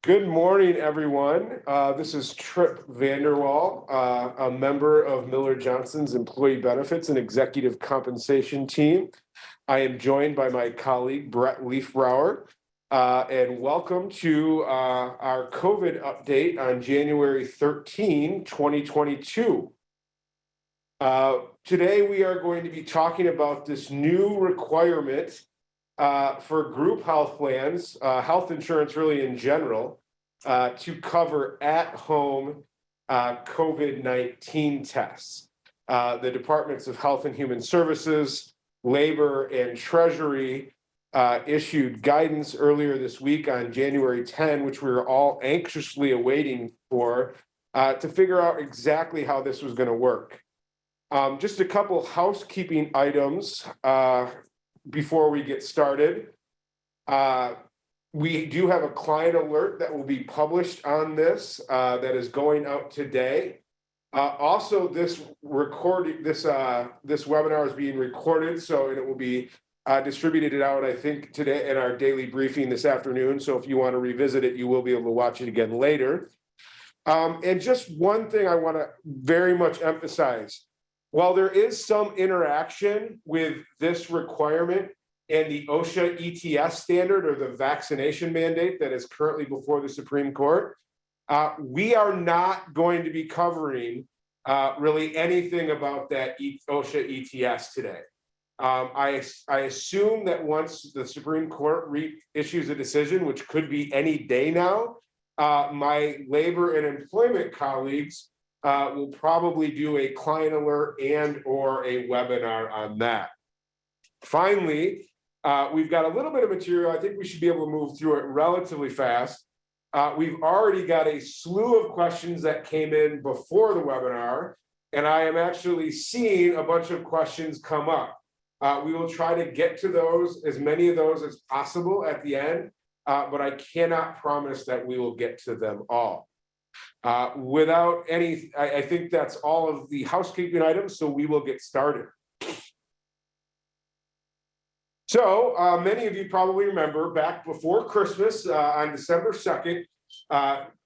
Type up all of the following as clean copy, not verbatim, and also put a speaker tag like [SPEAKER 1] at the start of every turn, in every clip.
[SPEAKER 1] Good morning, everyone. This is Tripp VanderWal, a member of Miller Johnson's Employee Benefits and Executive Compensation team. I am joined by my colleague, Brett Liefbroer, and welcome to our COVID update on January 13, 2022. Today, we are going to be talking about this new requirement for group health plans, health insurance really in general, to cover at-home COVID-19 tests. The Departments of Health and Human Services, Labor, and Treasury issued guidance earlier this week on January 10, which we were all anxiously awaiting for, to figure out exactly how this was going to work. Just a couple housekeeping items before we get started. We do have a client alert that will be published on this that is going out today. Also, this webinar is being recorded, so it will be distributed out, I think, today in our daily briefing this afternoon. So if you want to revisit it, you will be able to watch it again later. And just one thing I want to very much emphasize. While there is some interaction with this requirement and the OSHA ETS standard, or the vaccination mandate that is currently before the Supreme Court, we are not going to be covering really anything about that OSHA ETS today. I assume that once the Supreme Court issues a decision, which could be any day now, my labor and employment colleagues will probably do a client alert and or a webinar on that. Finally, we've got a little bit of material. I think we should be able to move through it relatively fast. We've already got a slew of questions that came in before the webinar, and I am actually seeing a bunch of questions come up. We will try to get to those, as many of those as possible at the end, but I cannot promise that we will get to them all. Without any, I think that's all of the housekeeping items, so we will get started. So many of you probably remember back before Christmas on December 2nd,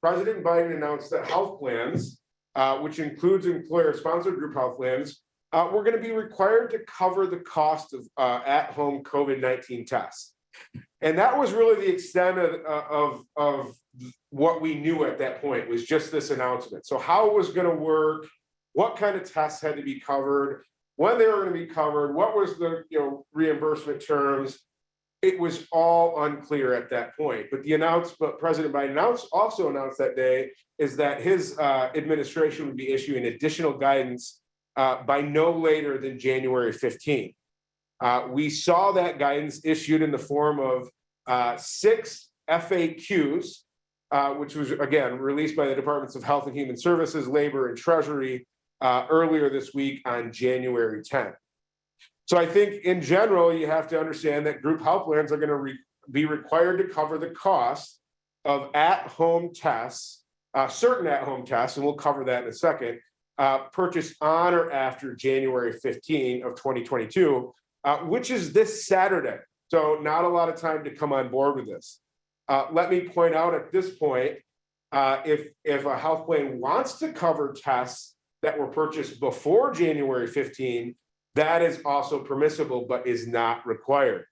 [SPEAKER 1] President Biden announced that health plans, which includes employer-sponsored group health plans, were going to be required to cover the cost of at-home COVID-19 tests. And that was really the extent of what we knew at that point, was just this announcement. So how it was going to work, what kind of tests had to be covered, when they were going to be covered, what was the reimbursement terms. It was all unclear at that point. But President Biden also announced that day is that his administration would be issuing additional guidance by no later than January 15. We saw that guidance issued in the form of 6 FAQs, which was, again, released by the Departments of Health and Human Services, Labor, and Treasury earlier this week on January 10th. So I think in general, you have to understand that group health plans are going to be required to cover the cost of at-home tests, certain at-home tests, and we'll cover that in a second, purchased on or after January 15 of 2022, which is this Saturday. So not a lot of time to come on board with this. Let me point out at this point, if a health plan wants to cover tests that were purchased before January 15, that is also permissible, but is not required.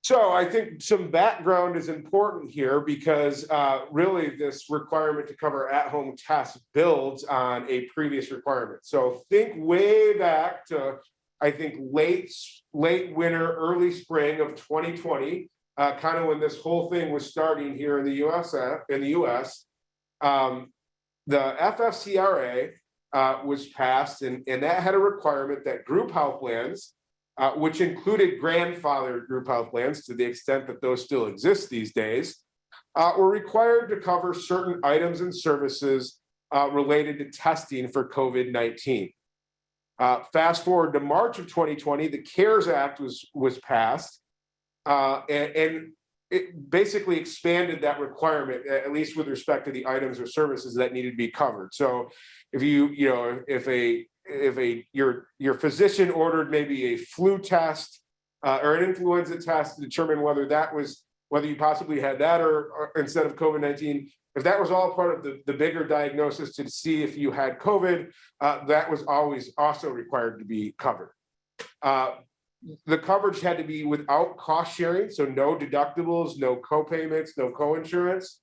[SPEAKER 1] So I think some background is important here because really this requirement to cover at-home tests builds on a previous requirement. So think way back to, I think, late winter, early spring of 2020, kind of when this whole thing was starting here in the U.S. The FFCRA was passed, and that had a requirement that group health plans, which included grandfathered group health plans to the extent that those still exist these days, were required to cover certain items and services related to testing for COVID-19. Fast forward to March of 2020, the CARES Act was passed, and it basically expanded that requirement, at least with respect to the items or services that needed to be covered. So if your physician ordered maybe a flu test or an influenza test to determine whether that was whether you possibly had that or instead of COVID-19, if that was all part of the bigger diagnosis to see if you had COVID, that was always also required to be covered. The coverage had to be without cost sharing, so no deductibles, no co-payments, no co-insurance,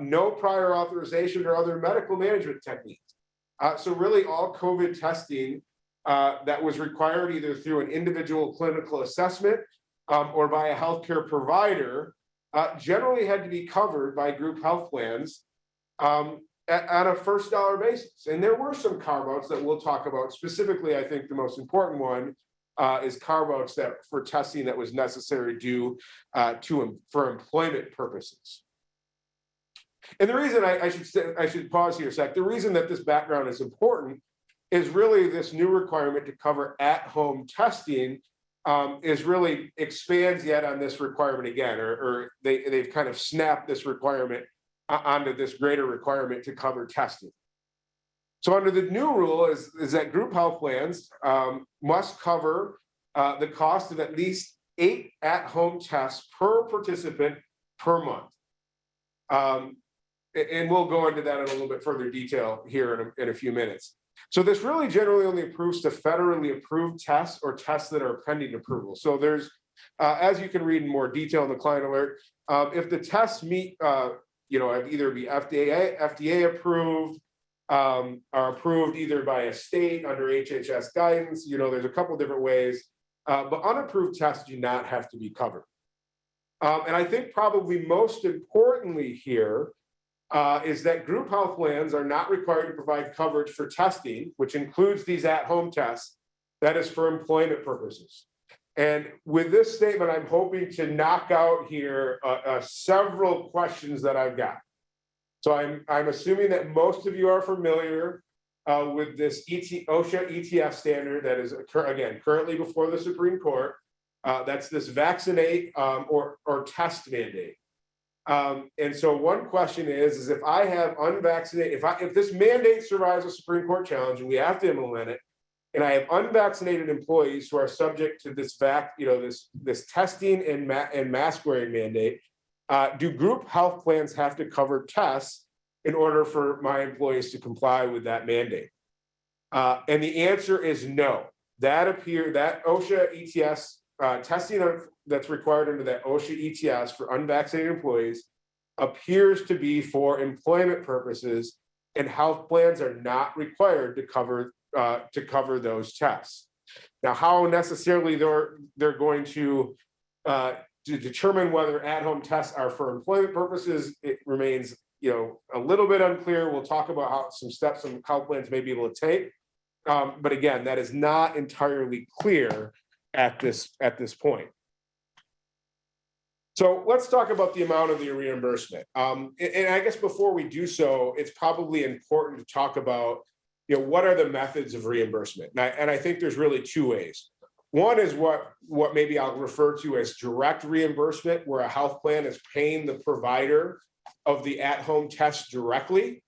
[SPEAKER 1] no prior authorization or other medical management techniques. So really all COVID testing that was required either through an individual clinical assessment or by a healthcare provider generally had to be covered by group health plans on a first dollar basis. And there were some carve-outs that we'll talk about. Specifically, I think the most important one is carve-outs that for testing that was necessary due for employment purposes. And the reason I should pause here a sec. The reason that this background is important is really this new requirement to cover at-home testing is really expands yet on this requirement again, or they've kind of snapped this requirement onto this greater requirement to cover testing. So under the new rule is that group health plans must cover the cost of at least 8 at-home tests per participant per month. And we'll go into that in a little bit further detail here in a few minutes. So this really generally only approves to federally approved tests or tests that are pending approval. So there's, as you can read in more detail in the client alert, if the tests meet, either be FDA approved, are approved either by a state under HHS guidance, there's a couple different ways, but unapproved tests do not have to be covered. And I think probably most importantly here is that group health plans are not required to provide coverage for testing, which includes these at-home tests, that is for employment purposes. And with this statement, I'm hoping to knock out here several questions that I've got. So I'm assuming that most of you are familiar with this OSHA ETS standard that is, again, currently before the Supreme Court. That's this vaccinate or test mandate. And so one question is if I have unvaccinated, if this mandate survives a Supreme Court challenge and we have to implement it, and I have unvaccinated employees who are subject to this this testing and mask wearing mandate, do group health plans have to cover tests in order for my employees to comply with that mandate? And the answer is no. That OSHA ETS testing that's required under that OSHA ETS for unvaccinated employees appears to be for employment purposes, and health plans are not required to cover those tests. Now, how necessarily they're going to determine whether at-home tests are for employment purposes, it remains a little bit unclear. We'll talk about how some steps some health plans may be able to take, but again, that is not entirely clear at this point. So let's talk about the amount of the reimbursement. And I guess before we do so, it's probably important to talk about, what are the methods of reimbursement? And I think there's really two ways. One is what maybe I'll refer to as direct reimbursement, where a health plan is paying the provider of the at-home test directly.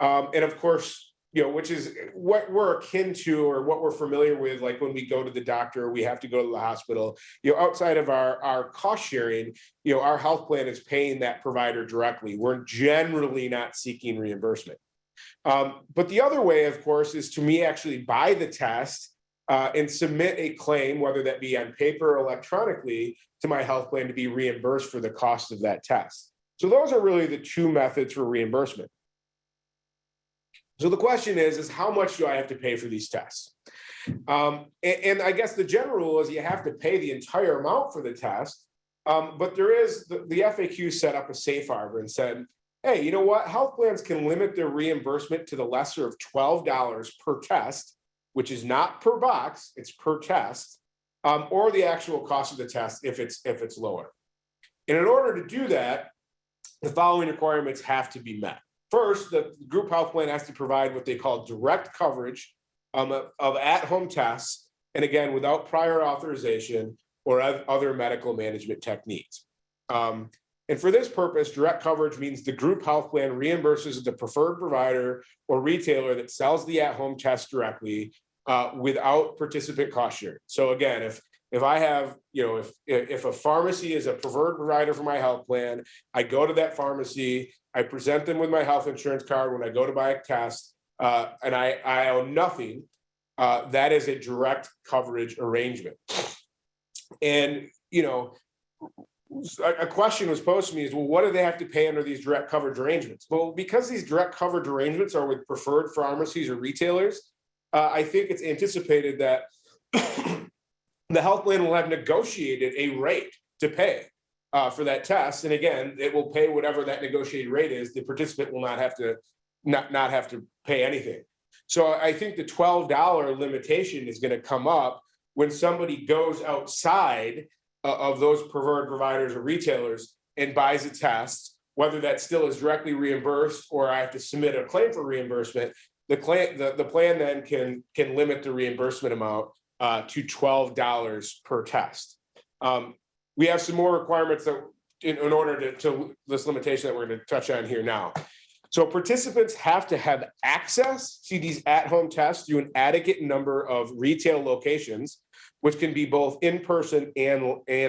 [SPEAKER 1] And of course, which is what we're akin to or what we're familiar with, like when we go to the doctor, we have to go to the hospital, outside of our cost sharing, our health plan is paying that provider directly. We're generally not seeking reimbursement. But the other way, of course, is to me actually buy the test and submit a claim, whether that be on paper or electronically, to my health plan to be reimbursed for the cost of that test. So those are really the two methods for reimbursement. So the question is how much do I have to pay for these tests? And I guess the general rule is you have to pay the entire amount for the test, but there is, the FAQ set up a safe harbor and said, hey, you know what? Health plans can limit their reimbursement to the lesser of $12 per test, which is not per box, it's per test, or the actual cost of the test if it's lower. And in order to do that, the following requirements have to be met. First, the group health plan has to provide what they call direct coverage of at-home tests, and again, without prior authorization or other medical management techniques. And for this purpose, direct coverage means the group health plan reimburses the preferred provider or retailer that sells the at-home test directly without participant cost sharing. So again, If I have, if a pharmacy is a preferred provider for my health plan, I go to that pharmacy, I present them with my health insurance card when I go to buy a test, and I owe nothing. That is a direct coverage arrangement. And, a question was posed to me is, well, what do they have to pay under these direct coverage arrangements? Well, because these direct coverage arrangements are with preferred pharmacies or retailers, I think it's anticipated that the health plan will have negotiated a rate to pay for that test. And again, it will pay whatever that negotiated rate is. The participant will not have to pay anything. So I think the $12 limitation is going to come up when somebody goes outside of those preferred providers or retailers and buys a test, whether that still is directly reimbursed or I have to submit a claim for reimbursement. The plan then can limit the reimbursement amount to $12 per test. We have some more requirements that in order to this limitation that we're going to touch on here now. So participants have to have access to these at-home tests through an adequate number of retail locations, which can be both in person and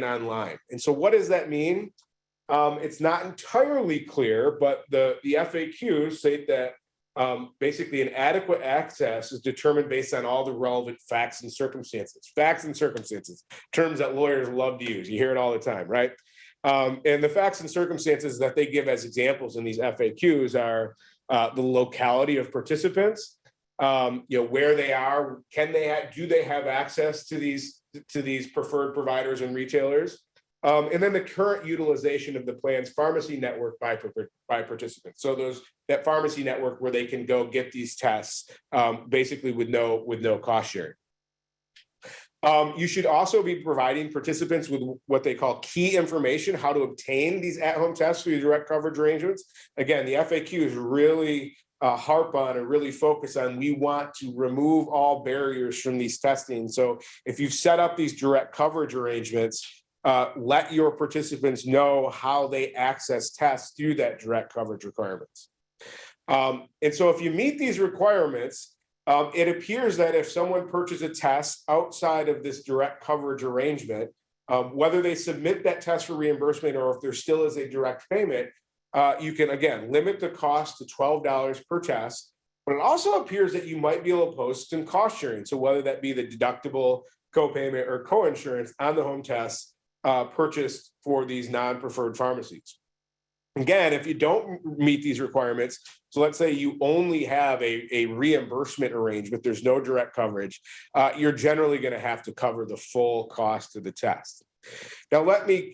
[SPEAKER 1] online. And so what does that mean? It's not entirely clear, but the FAQs state that basically an adequate access is determined based on all the relevant facts and circumstances. Facts and circumstances, terms that lawyers love to use. You hear it all the time, right? And the facts and circumstances that they give as examples in these FAQs are the locality of participants, where they are, do they have access to these preferred providers and retailers, and then the current utilization of the plan's pharmacy network by participants. So that pharmacy network where they can go get these tests, basically with no cost sharing. You should also be providing participants with what they call key information, how to obtain these at-home tests through direct coverage arrangements. Again, the FAQs really harp on and really focus on, we want to remove all barriers from these testing. So if you've set up these direct coverage arrangements, let your participants know how they access tests through that direct coverage requirements. And so if you meet these requirements, it appears that if someone purchases a test outside of this direct coverage arrangement, whether they submit that test for reimbursement or if there still is a direct payment, you can, again, limit the cost to $12 per test. But it also appears that you might be able to post some cost sharing. So whether that be the deductible, co-payment, or co-insurance on the home tests purchased for these non-preferred pharmacies. Again, if you don't meet these requirements, so let's say you only have a reimbursement arrangement, there's no direct coverage, you're generally going to have to cover the full cost of the test. Now, let me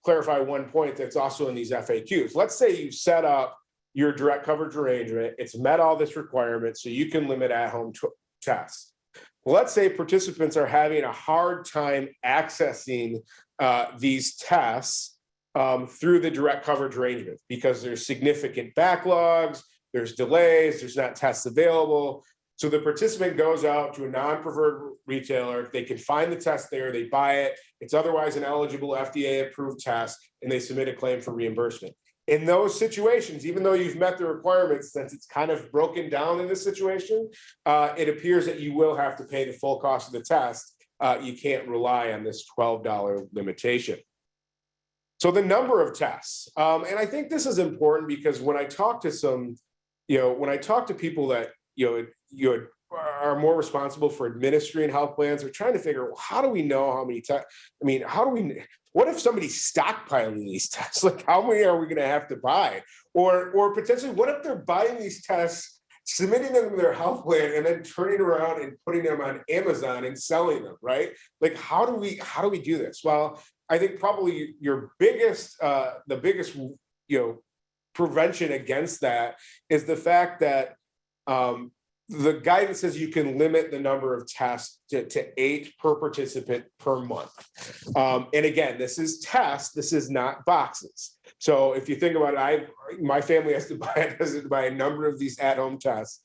[SPEAKER 1] clarify one point that's also in these FAQs. Let's say you set up your direct coverage arrangement, it's met all this requirement, so you can limit at-home tests. Well, let's say participants are having a hard time accessing these tests through the direct coverage arrangement because there's significant backlogs, there's delays, there's not tests available. So the participant goes out to a non-preferred retailer, they can find the test there, they buy it, it's otherwise an eligible FDA-approved test, and they submit a claim for reimbursement. In those situations, even though you've met the requirements, since it's kind of broken down in this situation, it appears that you will have to pay the full cost of the test. You can't rely on this $12 limitation. So the number of tests, and I think this is important because when I talk to people that are more responsible for administering health plans, they're trying to figure, well, how do we know how many tests? I mean, what if somebody's stockpiling these tests? Like, how many are we going to have to buy? Or potentially, what if they're buying these tests, submitting them to their health plan, and then turning around and putting them on Amazon and selling them, right? Like, how do we do this? Well, I think probably the biggest prevention against that is the fact that the guidance says you can limit the number of tests to 8 per participant per month. And again, this is tests, this is not boxes. So if you think about it, my family has to buy a number of these at-home tests.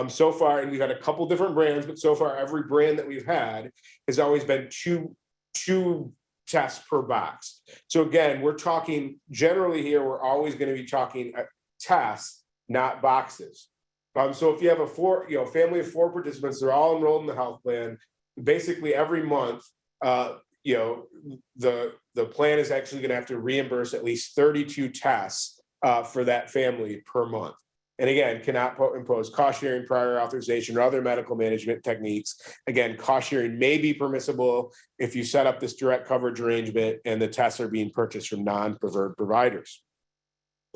[SPEAKER 1] So far, and we've had a couple different brands, but so far every brand that we've had has always been two tests per box. So again, we're talking generally here, we're always going to be talking tests, not boxes. So if you have a family of 4 participants, they're all enrolled in the health plan, basically every month, you know, the plan is actually going to have to reimburse at least 32 tests for that family per month. And again, cannot impose cost sharing, prior authorization, or other medical management techniques. Again, cost sharing may be permissible if you set up this direct coverage arrangement and the tests are being purchased from non-preferred providers.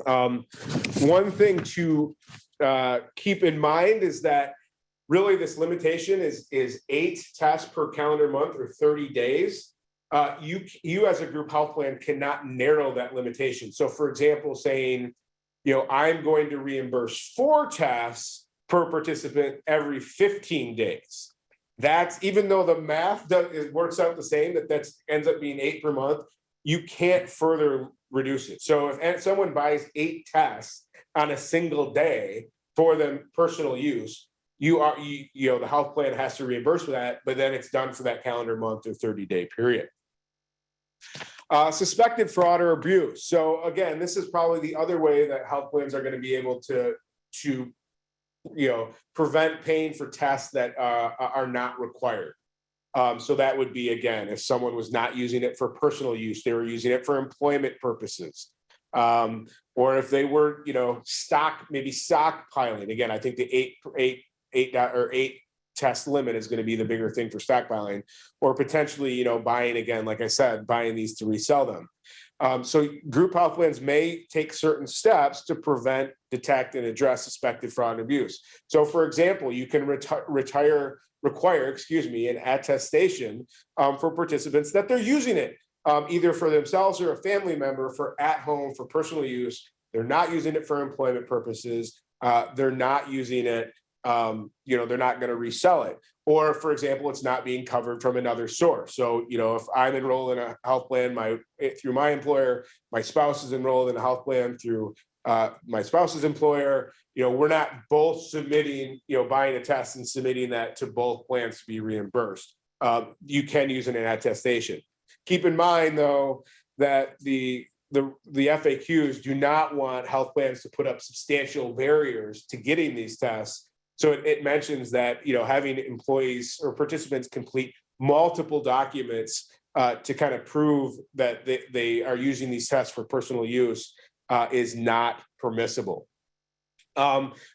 [SPEAKER 1] One thing to keep in mind is that really this limitation is 8 tests per calendar month or 30 days. You as a group health plan cannot narrow that limitation. So for example, saying, you know, I'm going to reimburse 4 tests per participant every 15 days. That's, even though the math works out the same, that ends up being 8 per month, you can't further reduce it. So if someone buys 8 tests on a single day for them personal use, you know, the health plan has to reimburse for that, but then it's done for that calendar month or 30-day period. Suspected fraud or abuse. So again, this is probably the other way that health plans are going to be able to you know, prevent paying for tests that are not required. So that would be, again, if someone was not using it for personal use, they were using it for employment purposes, or if they were, you know, stockpiling. Again, I think the 8 test limit is going to be the bigger thing for stockpiling, or potentially, you know, buying, again, like I said, buying these to resell them. So group health plans may take certain steps to prevent, detect, and address suspected fraud and abuse. So for example, you can require, an attestation for participants that they're using it, either for themselves or a family member for at home for personal use. They're not using it for employment purposes. They're not using it, you know, they're not going to resell it. Or for example, it's not being covered from another source. So, you know, if I'm enrolled in a health plan through my employer, my spouse is enrolled in a health plan through my spouse's employer, you know, we're not both submitting, you know, buying a test and submitting that to both plans to be reimbursed. You can use an attestation. Keep in mind, though, that the FAQs do not want health plans to put up substantial barriers to getting these tests. So it mentions that, you know, having employees or participants complete multiple documents to kind of prove that they are using these tests for personal use is not permissible.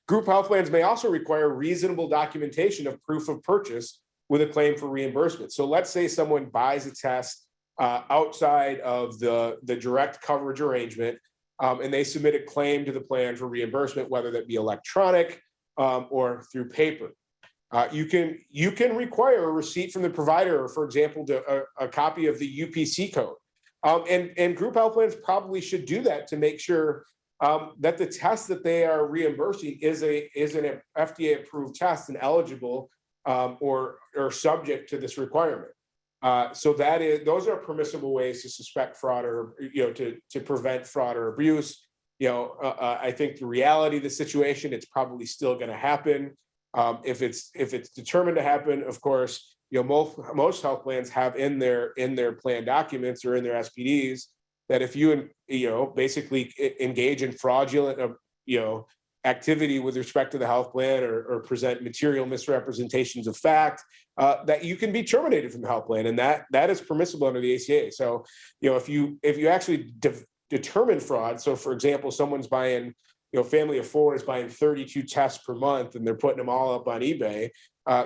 [SPEAKER 1] Group health plans may also require reasonable documentation of proof of purchase with a claim for reimbursement. So let's say someone buys a test outside of the direct coverage arrangement, and they submit a claim to the plan for reimbursement, whether that be electronic or through paper. You can require a receipt from the provider, or for example, a copy of the UPC code. And group health plans probably should do that to make sure that the test that they are reimbursing is an FDA approved test and eligible or subject to this requirement. So those are permissible ways to suspect fraud or, you know, to prevent fraud or abuse. You know, I think the reality of the situation, it's probably still going to happen. If it's determined to happen, of course, you know, most health plans have in their plan documents or in their SPDs that if you know, basically engage in fraudulent, you know, activity with respect to the health plan or present material misrepresentations of fact, that you can be terminated from the health plan, and that is permissible under the ACA. So, you know, if you actually determine fraud, so for example, someone's buying, you know, family of 4 is buying 32 tests per month and they're putting them all up on eBay,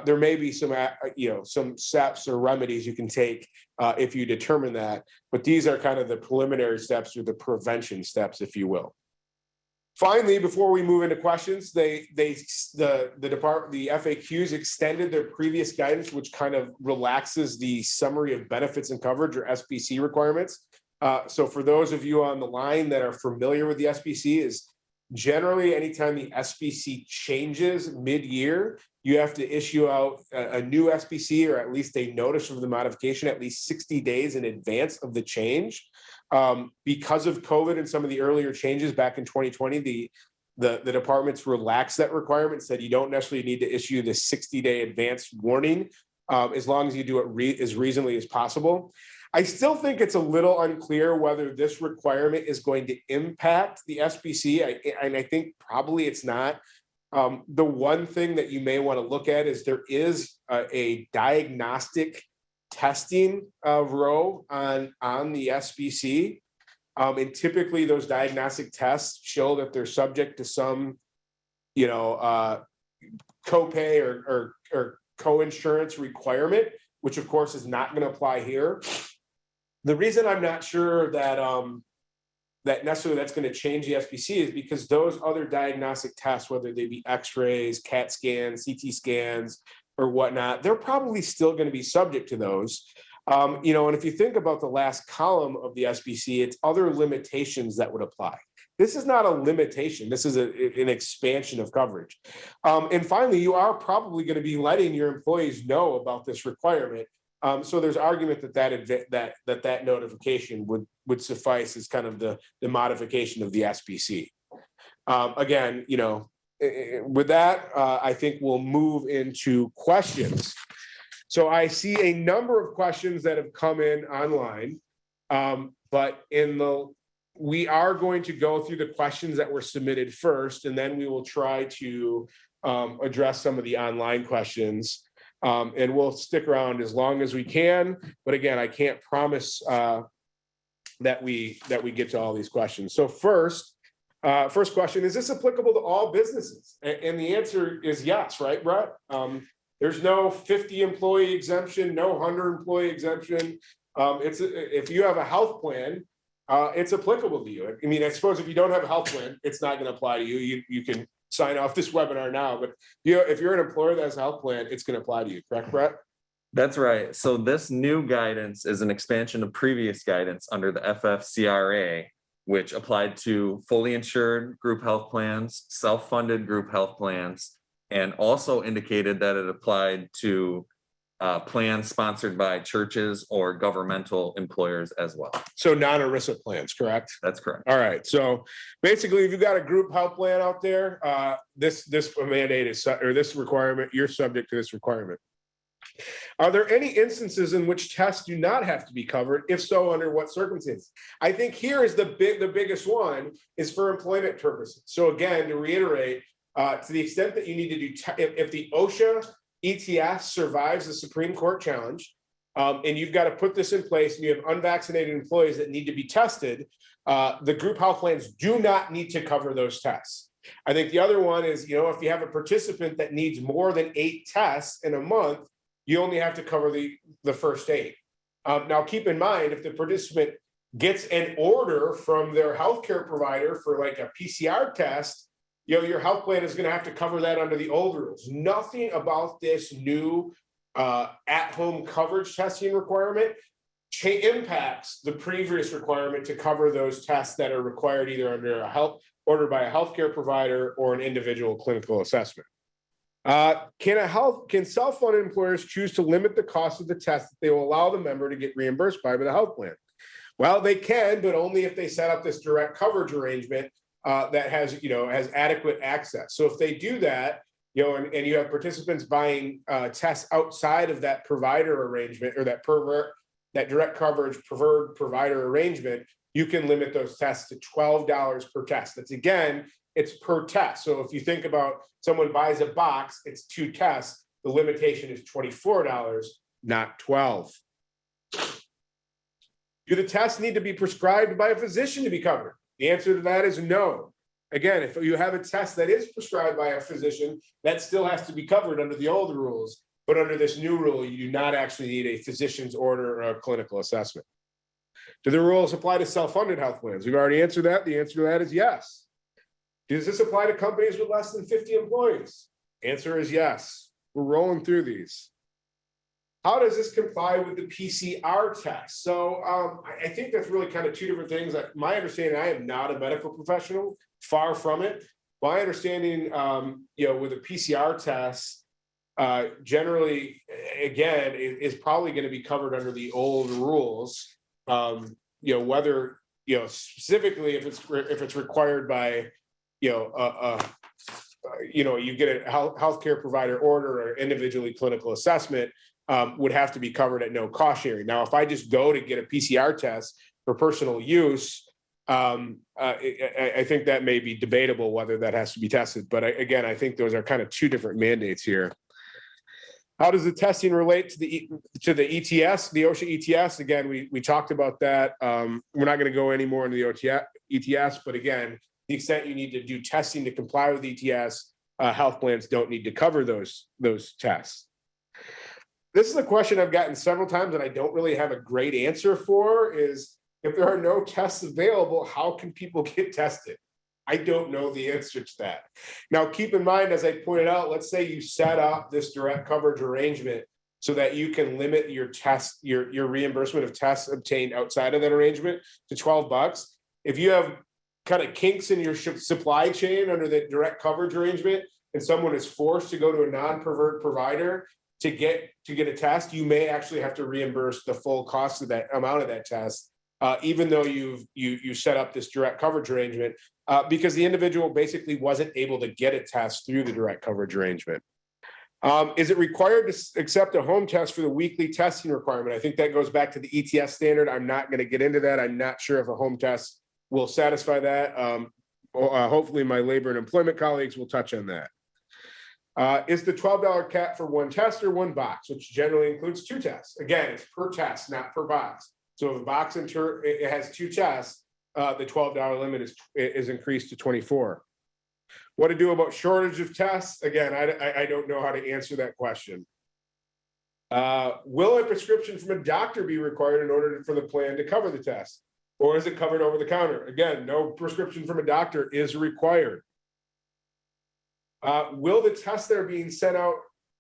[SPEAKER 1] there may be some, you know, some steps or remedies you can take if you determine that. But these are kind of the preliminary steps or the prevention steps, if you will. Finally, before we move into questions, the FAQs extended their previous guidance, which kind of relaxes the summary of benefits and coverage or SBC requirements. So for those of you on the line that are familiar with the SBC, is generally anytime the SBC changes mid-year, you have to issue out a new SBC or at least a notice of the modification at least 60 days in advance of the change. Because of COVID and some of the earlier changes back in 2020, the departments relaxed that requirement, said you don't necessarily need to issue the 60-day advance warning as long as you do it as reasonably as possible. I still think it's a little unclear whether this requirement is going to impact the SBC, and I think probably it's not. The one thing that you may want to look at is there is a diagnostic testing row on the SBC. And typically those diagnostic tests show that they're subject to some, copay or co-insurance requirement, which of course is not going to apply here. The reason I'm not sure that that necessarily that's going to change the SBC is because those other diagnostic tests, whether they be x-rays, CAT scans, CT scans, or whatnot, they're probably still going to be subject to those. And if you think about the last column of the SBC, it's other limitations that would apply. This is not a limitation. This is an expansion of coverage. And finally, you are probably going to be letting your employees know about this requirement. So there's argument that notification would suffice as kind of the modification of the SBC. Again, with that, I think we'll move into questions. So I see a number of questions that have come in online, but we are going to go through the questions that were submitted first, and then we will try to address some of the online questions. And we'll stick around as long as we can. But again, I can't promise that we get to all these questions. So first question, is this applicable to all businesses? And the answer is yes, right, Brett? There's no 50 employee exemption, no 100 employee exemption. If you have a health plan, it's applicable to you. I mean, I suppose if you don't have a health plan, it's not going to apply to you. You can sign off this webinar now, but if you're an employer that has a health plan, it's going to apply to you, correct, Brett?
[SPEAKER 2] That's right. So this new guidance is an expansion of previous guidance under the FFCRA, which applied to fully insured group health plans, self-funded group health plans, and also indicated that it applied to plans sponsored by churches or governmental employers as well.
[SPEAKER 1] So non-ERISA plans, correct?
[SPEAKER 2] That's correct.
[SPEAKER 1] All right. So basically, if you've got a group health plan out there, this mandate is, or this requirement, you're subject to this requirement. Are there any instances in which tests do not have to be covered? If so, under what circumstances? I think here is the biggest one is for employment purposes. So again, to reiterate, to the extent that you need to do, if the OSHA ETS survives the Supreme Court challenge, and you've got to put this in place, and you have unvaccinated employees that need to be tested, the group health plans do not need to cover those tests. I think the other one is, if you have a participant that needs more than 8 tests in a month, you only have to cover the first 8. Now, keep in mind, if the participant gets an order from their healthcare provider for like a PCR test, your health plan is going to have to cover that under the old rules. Nothing about this new at-home coverage testing requirement impacts the previous requirement to cover those tests that are required either under a ordered by a healthcare provider or an individual clinical assessment. Can self-funded employers choose to limit the cost of the test that they will allow the member to get reimbursed by the health plan? Well, they can, but only if they set up this direct coverage arrangement that has adequate access. So if they do that, and you have participants buying tests outside of that provider arrangement or that direct coverage preferred provider arrangement, you can limit those tests to $12 per test. That's again, it's per test. So if you think about someone buys a box, it's 2 tests. The limitation is $24, not $12. Do the tests need to be prescribed by a physician to be covered? The answer to that is no. Again, if you have a test that is prescribed by a physician, that still has to be covered under the old rules. But under this new rule, you do not actually need a physician's order or a clinical assessment. Do the rules apply to self-funded health plans? We've already answered that. The answer to that is yes. Does this apply to companies with less than 50 employees? Answer is yes. We're rolling through these. How does this comply with the PCR test? So I think that's really kind of 2 different things. My understanding, I am not a medical professional, far from it. My understanding, with a PCR test, generally, again, is probably going to be covered under the old rules. Whether specifically if it's required by you get a healthcare provider order or individually clinical assessment, would have to be covered at no cost sharing. Now, if I just go to get a PCR test for personal use, I think that may be debatable whether that has to be tested. But again, I think those are kind of two different mandates here. How does the testing relate to the ETS, the OSHA ETS? Again, we talked about that. We're not going to go any more into the ETS, but again, the extent you need to do testing to comply with ETS, health plans don't need to cover those tests. This is a question I've gotten several times and I don't really have a great answer for, is if there are no tests available, how can people get tested? I don't know the answer to that. Now, keep in mind, as I pointed out, let's say you set up this direct coverage arrangement so that you can limit your test, your reimbursement of tests obtained outside of that arrangement to $12. If you have kind of kinks in your supply chain under the direct coverage arrangement, and someone is forced to go to a non-preferred provider to get a test, you may actually have to reimburse the full cost of that amount of that test, even though you set up this direct coverage arrangement, because the individual basically wasn't able to get a test through the direct coverage arrangement. Is it required to accept a home test for the weekly testing requirement? I think that goes back to the ETS standard. I'm not going to get into that. I'm not sure if a home test will satisfy that. Hopefully my labor and employment colleagues will touch on that. Is the $12 cap for one test or one box, which generally includes two tests? Again, it's per test, not per box. So if a box it has two tests, the $12 limit is increased to $24. What to do about shortage of tests? Again, I don't know how to answer that question. Will a prescription from a doctor be required in order for the plan to cover the test? Or is it covered over the counter? Again, no prescription from a doctor is required. Will the tests that are being sent out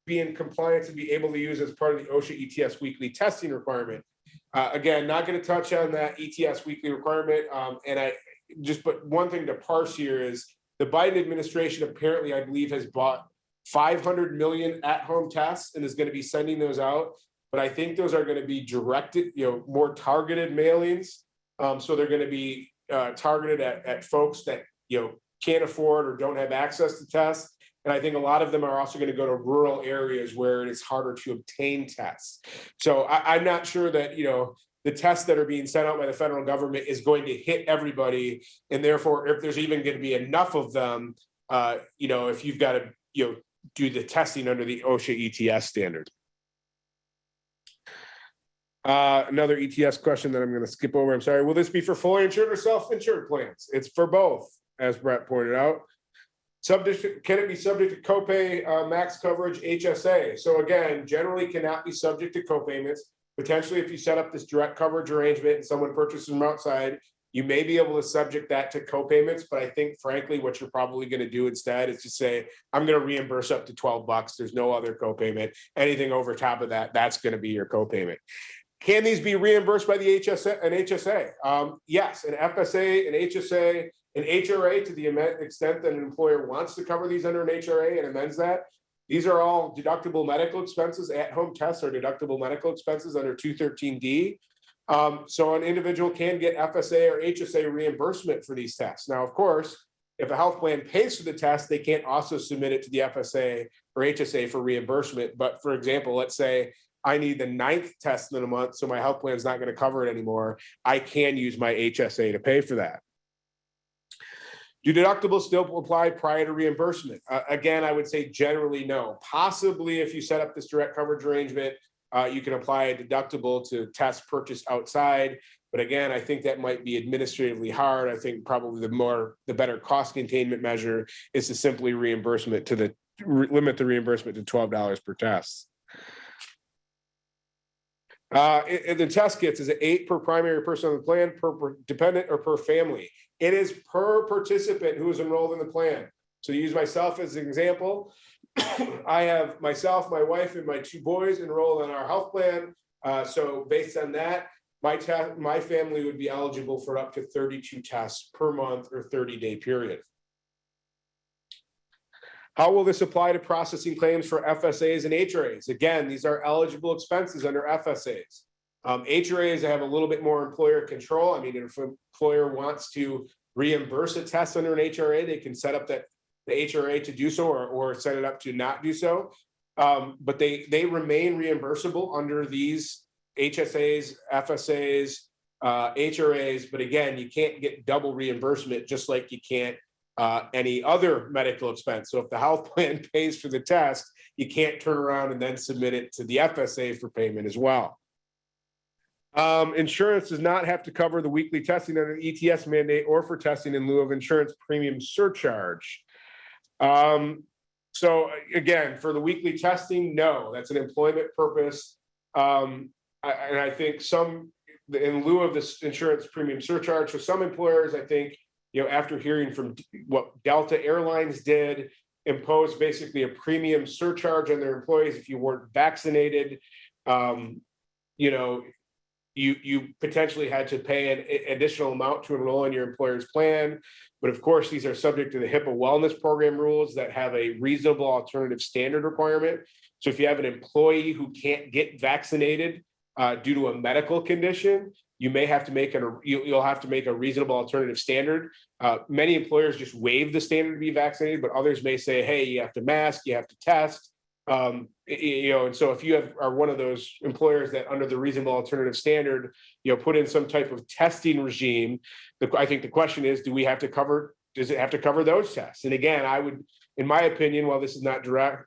[SPEAKER 1] be in compliance and be able to use as part of the OSHA ETS weekly testing requirement? Again, not going to touch on that ETS weekly requirement. But one thing to parse here is the Biden administration apparently, I believe, has bought 500 million at-home tests and is going to be sending those out. But I think those are going to be directed, more targeted mailings. So they're going to be targeted at folks that, can't afford or don't have access to tests. And I think a lot of them are also going to go to rural areas where it is harder to obtain tests. So I'm not sure that, the tests that are being sent out by the federal government is going to hit everybody. And therefore, if there's even going to be enough of them, if you've got to, do the testing under the OSHA ETS standard. Another ETS question that I'm going to skip over. I'm sorry. Will this be for fully insured or self-insured plans? It's for both, as Brett pointed out. Can it be subject to copay, max coverage, HSA? So again, generally cannot be subject to copayments. Potentially, if you set up this direct coverage arrangement and someone purchases from outside, you may be able to subject that to copayments. But I think, frankly, what you're probably going to do instead is just say, I'm going to reimburse up to $12. There's no other copayment. Anything over top of that, that's going to be your copayment. Can these be reimbursed by the HSA? Yes, an FSA, an HSA, an HRA, to the extent that an employer wants to cover these under an HRA and amends that. These are all deductible medical expenses. At-home tests are deductible medical expenses under 213D. So an individual can get FSA or HSA reimbursement for these tests. Now, of course, if a health plan pays for the test, they can't also submit it to the FSA or HSA for reimbursement. But for example, let's say I need the 9th test in a month, so my health plan is not going to cover it anymore. I can use my HSA to pay for that. Do deductibles still apply prior to reimbursement? Again, I would say generally no. Possibly if you set up this direct coverage arrangement, you can apply a deductible to tests purchased outside. But again, I think that might be administratively hard. I think probably the better cost containment measure is to simply limit the reimbursement to $12 per test. The test kits, is it 8 per primary person on the plan, per dependent, or per family? It is per participant who is enrolled in the plan. So to use myself as an example, I have myself, my wife, and my 2 boys enrolled in our health plan. So based on that, my family would be eligible for up to 32 tests per month or 30-day period. How will this apply to processing claims for FSAs and HRAs? Again, these are eligible expenses under FSAs. HRAs have a little bit more employer control. I mean, if an employer wants to reimburse a test under an HRA, they can set up the HRA to do so or set it up to not do so. But they remain reimbursable under these HSAs, FSAs, HRAs, but again, you can't get double reimbursement just like you can't any other medical expense. So if the health plan pays for the test, you can't turn around and then submit it to the FSA for payment as well. Insurance does not have to cover the weekly testing under the ETS mandate or for testing in lieu of insurance premium surcharge. So again, for the weekly testing, no, that's an employment purpose. And I think in lieu of this insurance premium surcharge, for some employers, I think, after hearing from what Delta Airlines did, impose basically a premium surcharge on their employees if you weren't vaccinated. You potentially had to pay an additional amount to enroll in your employer's plan. But of course, these are subject to the HIPAA wellness program rules that have a reasonable alternative standard requirement. So if you have an employee who can't get vaccinated due to a medical condition, you may have to you'll have to make a reasonable alternative standard. Many employers just waive the standard to be vaccinated, but others may say, hey, you have to mask, you have to test. And so if you are one of those employers that under the reasonable alternative standard, put in some type of testing regime, I think the question is, does it have to cover those tests? And again, I would, in my opinion, while this is not direct,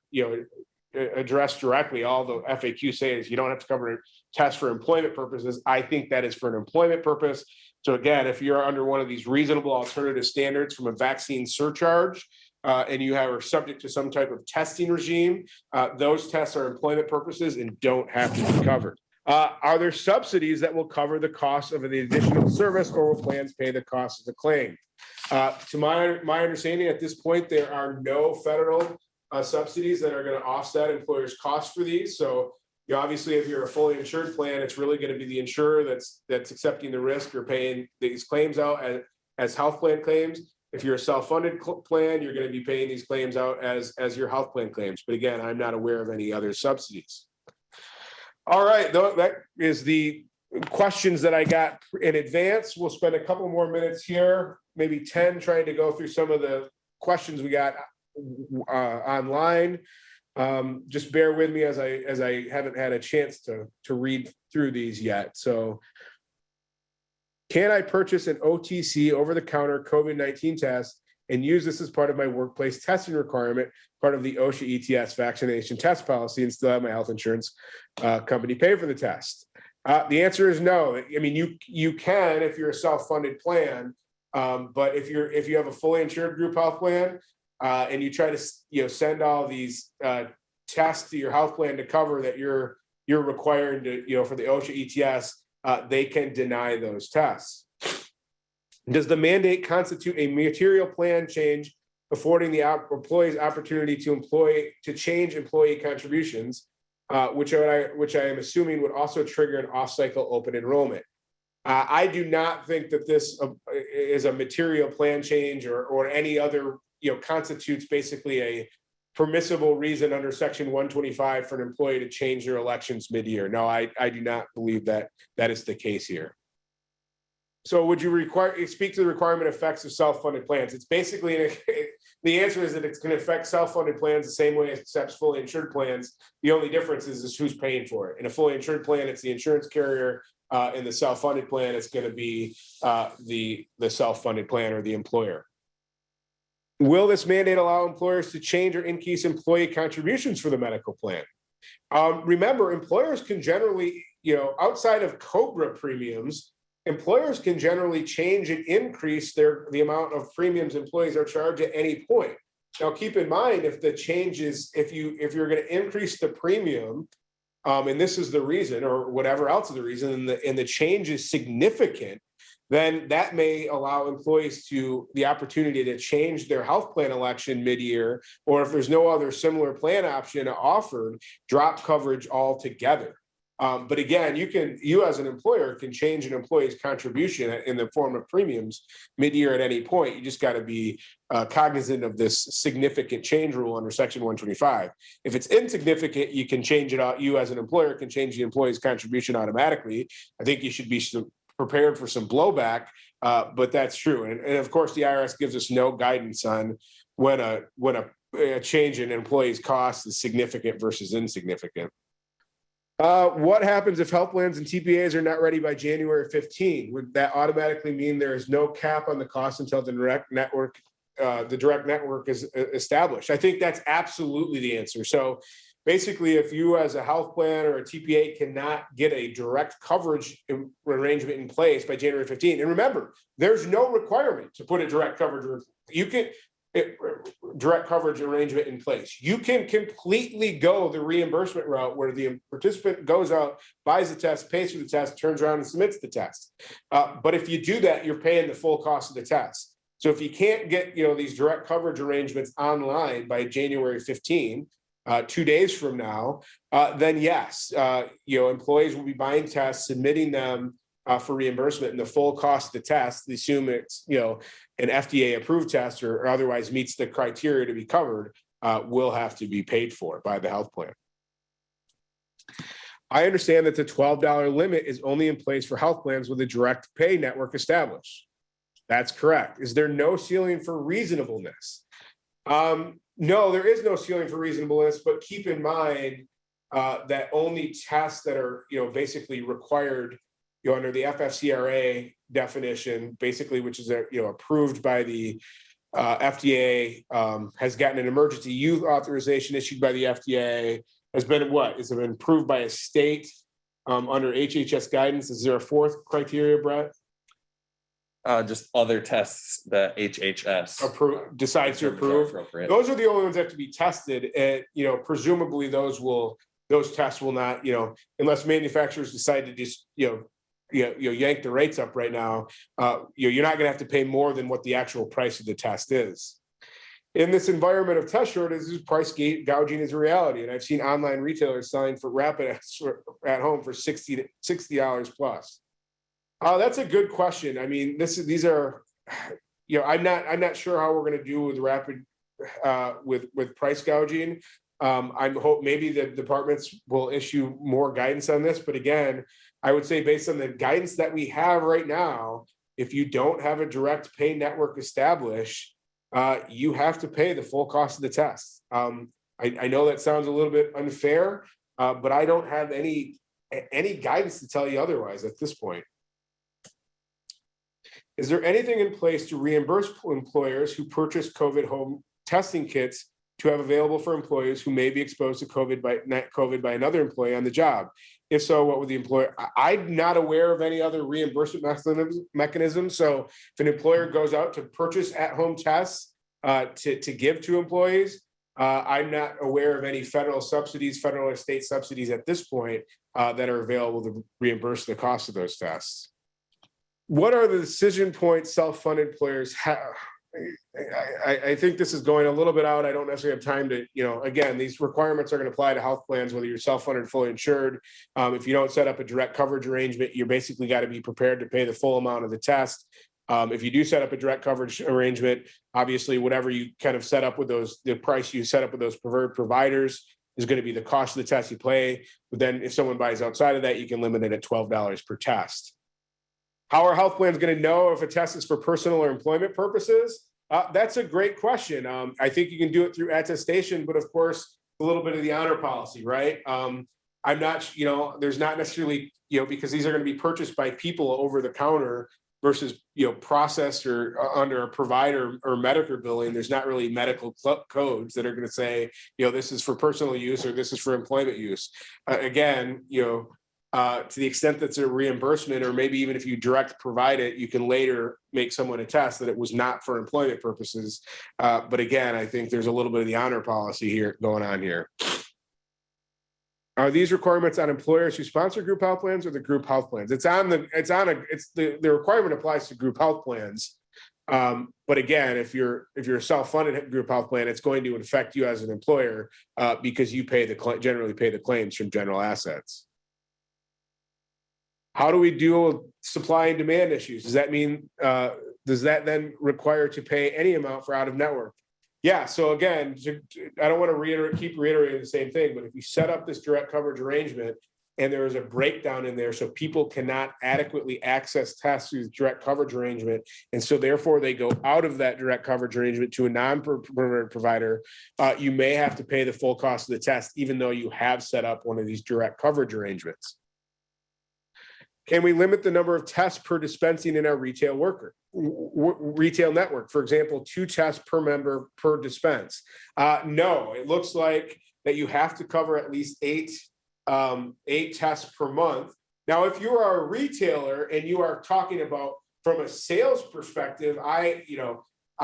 [SPEAKER 1] addressed directly, all the FAQ say is you don't have to cover tests for employment purposes. I think that is for an employment purpose. So again, if you're under one of these reasonable alternative standards from a vaccine surcharge, and you are subject to some type of testing regime, those tests are employment purposes and don't have to be covered. Are there subsidies that will cover the cost of the additional service, or will plans pay the cost of the claim? To my understanding at this point, there are no federal subsidies that are going to offset employers' costs for these. So obviously, if you're a fully insured plan, it's really going to be the insurer that's accepting the risk or paying these claims out as health plan claims. If you're a self-funded plan, you're going to be paying these claims out as your health plan claims. But again, I'm not aware of any other subsidies. All right, that is the questions that I got in advance. We'll spend a couple more minutes here, maybe 10, trying to go through some of the questions we got online. Just bear with me as I haven't had a chance to read through these yet. So, can I purchase an OTC over-the-counter COVID-19 test and use this as part of my workplace testing requirement, part of the OSHA ETS vaccination test policy, and still have my health insurance company pay for the test? The answer is no. I mean, you can if you're a self-funded plan, but if you have a fully insured group health plan and you try to send all these tests to your health plan to cover that you're required to for the OSHA ETS. They can deny those tests. Does the mandate constitute a material plan change, affording the employee's opportunity to change employee contributions, which I am assuming would also trigger an off-cycle open enrollment? I do not think that this is a material plan change or any other constitutes basically a permissible reason under Section 125 for an employee to change their elections mid-year. No, I do not believe that is the case here. So would you speak to the requirement effects of self-funded plans? It's basically, the answer is that it's going to affect self-funded plans the same way it accepts fully insured plans. The only difference is who's paying for it. In a fully insured plan, it's the insurance carrier. In the self-funded plan, it's going to be the self-funded plan or the employer. Will this mandate allow employers to change or increase employee contributions for the medical plan? Remember, employers can generally, outside of COBRA premiums, employers can generally change and increase the amount of premiums employees are charged at any point. Now, keep in mind, if the change is, if you're going to increase the premium, and this is the reason, or whatever else is the reason, and the change is significant, then that may allow employees the opportunity to change their health plan election mid-year, or if there's no other similar plan option offered, drop coverage altogether. But again, you as an employer can change an employee's contribution in the form of premiums mid-year at any point. You just got to be cognizant of this significant change rule under Section 125. If it's insignificant, you can change it out. You as an employer can change the employee's contribution automatically. I think you should be prepared for some blowback, but that's true. And of course, the IRS gives us no guidance on when a change in employees' costs is significant versus insignificant. What happens if health plans and TPAs are not ready by January 15? Would that automatically mean there is no cap on the cost until the direct network is established? I think that's absolutely the answer. So basically, if you as a health plan or a TPA cannot get a direct coverage arrangement in place by January 15, and remember, there's no requirement to put a direct coverage. Direct coverage arrangement in place. You can completely go the reimbursement route where the participant goes out, buys the test, pays for the test, turns around and submits the test. But if you do that, you're paying the full cost of the test. So if you can't get these direct coverage arrangements online by January 15, 2 days from now, then yes, employees will be buying tests, submitting them for reimbursement, and the full cost of the test, they assume it's an FDA approved test or otherwise meets the criteria to be covered, will have to be paid for by the health plan. I understand that the $12 limit is only in place for health plans with a direct pay network established. That's correct. Is there no ceiling for reasonableness? No, there is no ceiling for reasonableness, but keep in mind that only tests that are basically required under the FFCRA definition, basically, which is approved by the FDA, has gotten an emergency use authorization issued by the FDA, has been approved by a state under HHS guidance. Is there a fourth criteria, Brett?
[SPEAKER 2] Just other tests that HHS
[SPEAKER 1] decides to approve. Those are the only ones that have to be tested, and presumably those tests will not, unless manufacturers decide to just yank the rates up right now, you're not going to have to pay more than what the actual price of the test is. In this environment of test shortages, price gouging is a reality, and I've seen online retailers selling for rapid at home for $60 plus. That's a good question. I mean, these are, I'm not sure how we're going to do with rapid with price gouging. I hope maybe the departments will issue more guidance on this, but again, I would say based on the guidance that we have right now, if you don't have a direct pay network established, you have to pay the full cost of the test. I know that sounds a little bit unfair, but I don't have any guidance to tell you otherwise at this point. Is there anything in place to reimburse employers who purchase COVID home testing kits to have available for employees who may be exposed to COVID by another employee on the job? If so, what would the employer? I'm not aware of any other reimbursement mechanism. So if an employer goes out to purchase at-home tests to give to employees, I'm not aware of any federal or state subsidies at this point that are available to reimburse the cost of those tests. What are the decision points self-funded employers have? I think this is going a little bit out. I don't necessarily have time to, again, these requirements are going to apply to health plans, whether you're self-funded or fully insured. If you don't set up a direct coverage arrangement, you're basically got to be prepared to pay the full amount of the test. If you do set up a direct coverage arrangement, obviously, whatever you kind of set up with the price you set up with those preferred providers is going to be the cost of the test you pay. But then if someone buys outside of that, you can limit it at $12 per test. How are health plans going to know if a test is for personal or employment purposes? That's a great question. I think you can do it through attestation, but of course, a little bit of the honor policy, right? I'm not, there's not necessarily, because these are going to be purchased by people over the counter versus, processed or under a provider or medical billing. There's not really medical codes that are going to say, this is for personal use or this is for employment use. Again, to the extent that's a reimbursement, or maybe even if you direct provide it, you can later make someone attest that it was not for employment purposes. But again, I think there's a little bit of the honor policy here going on here. Are these requirements on employers who sponsor group health plans or the group health plans? The requirement applies to group health plans. But again, if you're a self-funded group health plan, it's going to affect you as an employer because you generally pay the claims from general assets. How do we deal with supply and demand issues? Does that mean, does that then require to pay any amount for out of network? Yeah, so again, I don't want to keep reiterating the same thing, but if you set up this direct coverage arrangement, and there is a breakdown in there, so people cannot adequately access tests through the direct coverage arrangement, and so therefore they go out of that direct coverage arrangement to a non-preferred provider, you may have to pay the full cost of the test, even though you have set up one of these direct coverage arrangements. Can we limit the number of tests per dispensing in our retail network? For example, 2 tests per member per dispense. No, it looks like that you have to cover at least 8 tests per month. Now, if you are a retailer and you are talking about from a sales perspective, I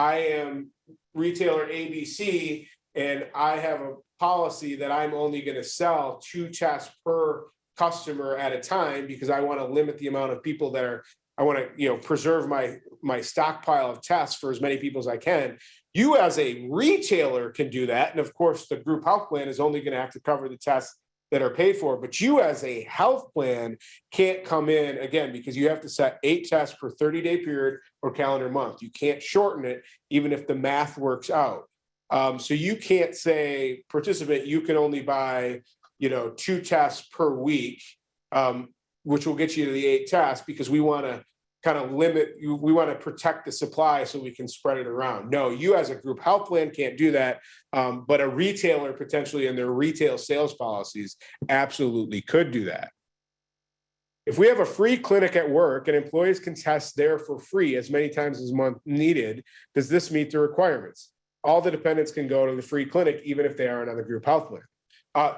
[SPEAKER 1] am retailer ABC and I have a policy that I'm only going to sell 2 tests per customer at a time because I want to limit the amount of people that are, I want to, preserve my stockpile of tests for as many people as I can. You as a retailer can do that. And of course, the group health plan is only going to have to cover the tests that are paid for. But you as a health plan can't come in, again, because you have to set 8 tests per 30-day period or calendar month. You can't shorten it, even if the math works out. So you can't say, participant, you can only buy 2 tests per week, which will get you to the 8 tests, because we want to kind of limit, we want to protect the supply so we can spread it around. No, you as a group health plan can't do that, but a retailer potentially in their retail sales policies absolutely could do that. If we have a free clinic at work and employees can test there for free as many times as month needed, does this meet the requirements? All the dependents can go to the free clinic, even if they aren't on the group health plan.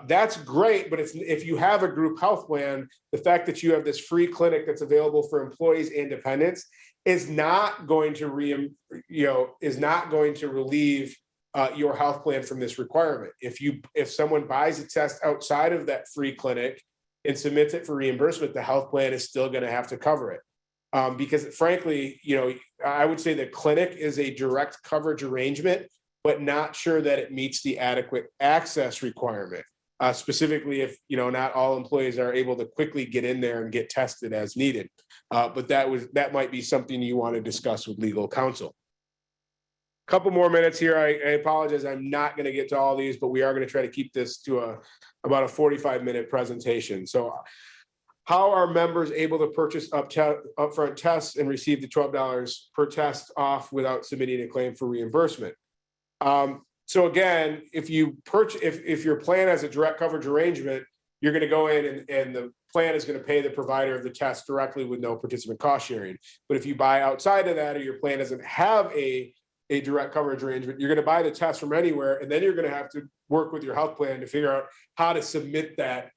[SPEAKER 1] That's great, but if you have a group health plan, the fact that you have this free clinic that's available for employees and dependents is not going to relieve your health plan from this requirement. If someone buys a test outside of that free clinic and submits it for reimbursement, the health plan is still going to have to cover it. Because frankly, I would say the clinic is a direct coverage arrangement, but not sure that it meets the adequate access requirement, specifically if not all employees are able to quickly get in there and get tested as needed. But that might be something you want to discuss with legal counsel. A couple more minutes here. I apologize, I'm not going to get to all these, but we are going to try to keep this to about a 45-minute presentation. So how are members able to purchase upfront tests and receive the $12 per test off without submitting a claim for reimbursement? So again, if your plan has a direct coverage arrangement, you're going to go in and the plan is going to pay the provider of the test directly with no participant cost sharing. But if you buy outside of that, or your plan doesn't have a direct coverage arrangement, you're going to buy the test from anywhere, and then you're going to have to work with your health plan to figure out how to submit that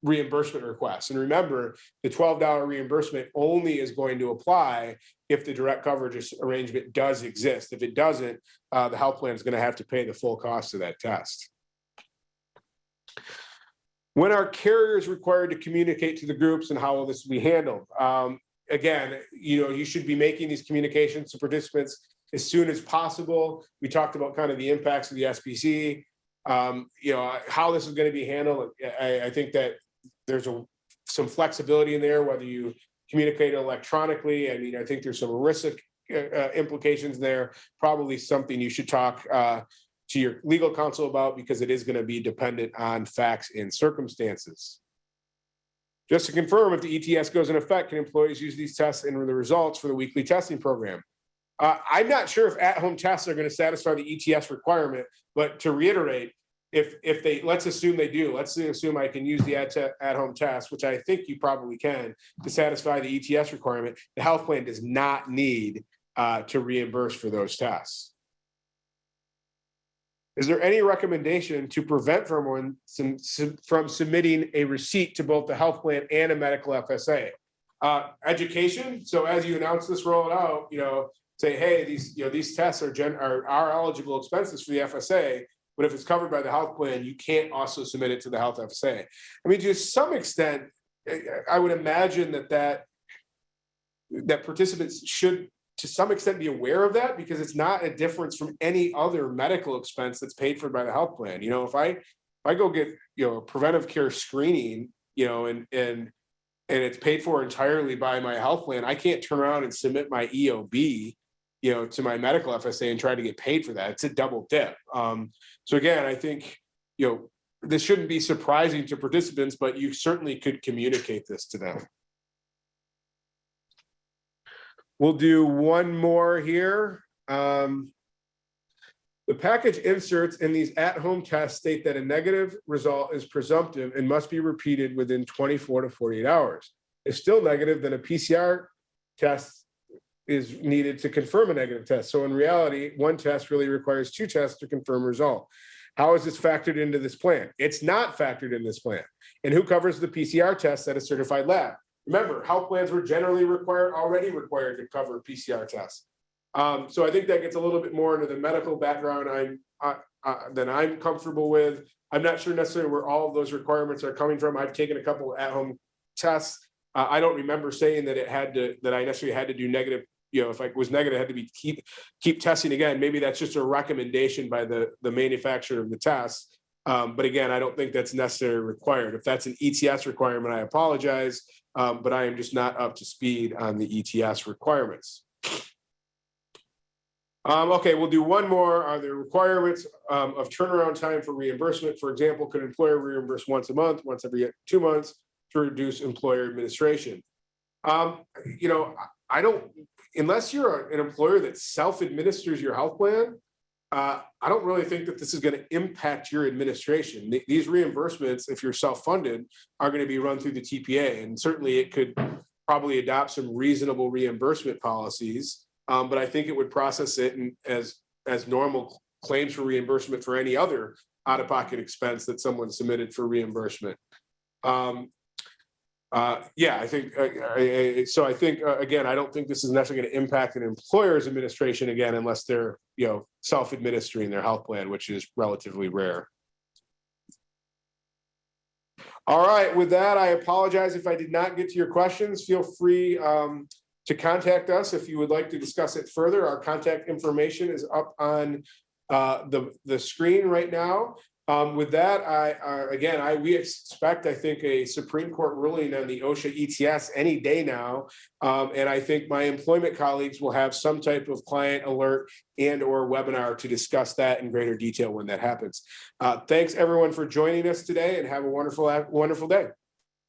[SPEAKER 1] reimbursement request. And remember, the $12 reimbursement only is going to apply if the direct coverage arrangement does exist. If it doesn't, the health plan is going to have to pay the full cost of that test. When are carriers required to communicate to the groups, and how will this be handled? Again, you should be making these communications to participants as soon as possible. We talked about kind of the impacts of the SPC, how this is going to be handled. I think that there's some flexibility in there, whether you communicate electronically, and I think there's some risk implications there. Probably something you should talk to your legal counsel about, because it is going to be dependent on facts and circumstances. Just to confirm, if the ETS goes in effect, can employees use these tests and the results for the weekly testing program? I'm not sure if at-home tests are going to satisfy the ETS requirement, but to reiterate, if they, let's assume they do, let's assume I can use the at-home test, which I think you probably can, to satisfy the ETS requirement, the health plan does not need to reimburse for those tests. Is there any recommendation to prevent from submitting a receipt to both the health plan and a medical FSA? Education. So as you announce this, roll it out, say, hey, these tests are eligible expenses for the FSA, but if it's covered by the health plan, you can't also submit it to the health FSA. I mean, to some extent, I would imagine that participants should, to some extent, be aware of that, because it's not a difference from any other medical expense that's paid for by the health plan. If I go get a preventive care screening, and it's paid for entirely by my health plan, I can't turn around and submit my EOB, to my medical FSA and try to get paid for that. It's a double dip. So again, I think this shouldn't be surprising to participants, but you certainly could communicate this to them. We'll do one more here. The package inserts in these at-home tests state that a negative result is presumptive and must be repeated within 24 to 48 hours. If still negative, then a PCR test is needed to confirm a negative test. So in reality, one test really requires 2 tests to confirm a result. How is this factored into this plan? It's not factored in this plan. And who covers the PCR tests at a certified lab? Remember, health plans were generally already required to cover PCR tests. So I think that gets a little bit more into the medical background than I'm comfortable with. I'm not sure necessarily where all of those requirements are coming from. I've taken a couple of at-home tests. I don't remember saying that I necessarily had to do negative. If I was negative, I had to be keep testing again. Maybe that's just a recommendation by the manufacturer of the test. But again, I don't think that's necessarily required. If that's an ETS requirement, I apologize, but I am just not up to speed on the ETS requirements. Okay, we'll do one more. Are there requirements of turnaround time for reimbursement? For example, could an employer reimburse once a month, once every 2 months to reduce employer administration? I don't, unless you're an employer that self-administers your health plan, I don't really think that this is going to impact your administration. These reimbursements, if you're self-funded, are going to be run through the TPA, and certainly it could probably adopt some reasonable reimbursement policies. But I think it would process it as normal claims for reimbursement for any other out-of-pocket expense that someone submitted for reimbursement. Yeah, I think so. I think again, I don't think this is necessarily going to impact an employer's administration again, unless they're self-administering their health plan, which is relatively rare. All right, with that, I apologize if I did not get to your questions. Feel free to contact us if you would like to discuss it further. Our contact information is up on the screen right now. With that, we expect, I think, a Supreme Court ruling on the OSHA ETS any day now. And I think my employment colleagues will have some type of client alert and/or webinar to discuss that in greater detail when that happens. Thanks everyone for joining us today, and have a wonderful day.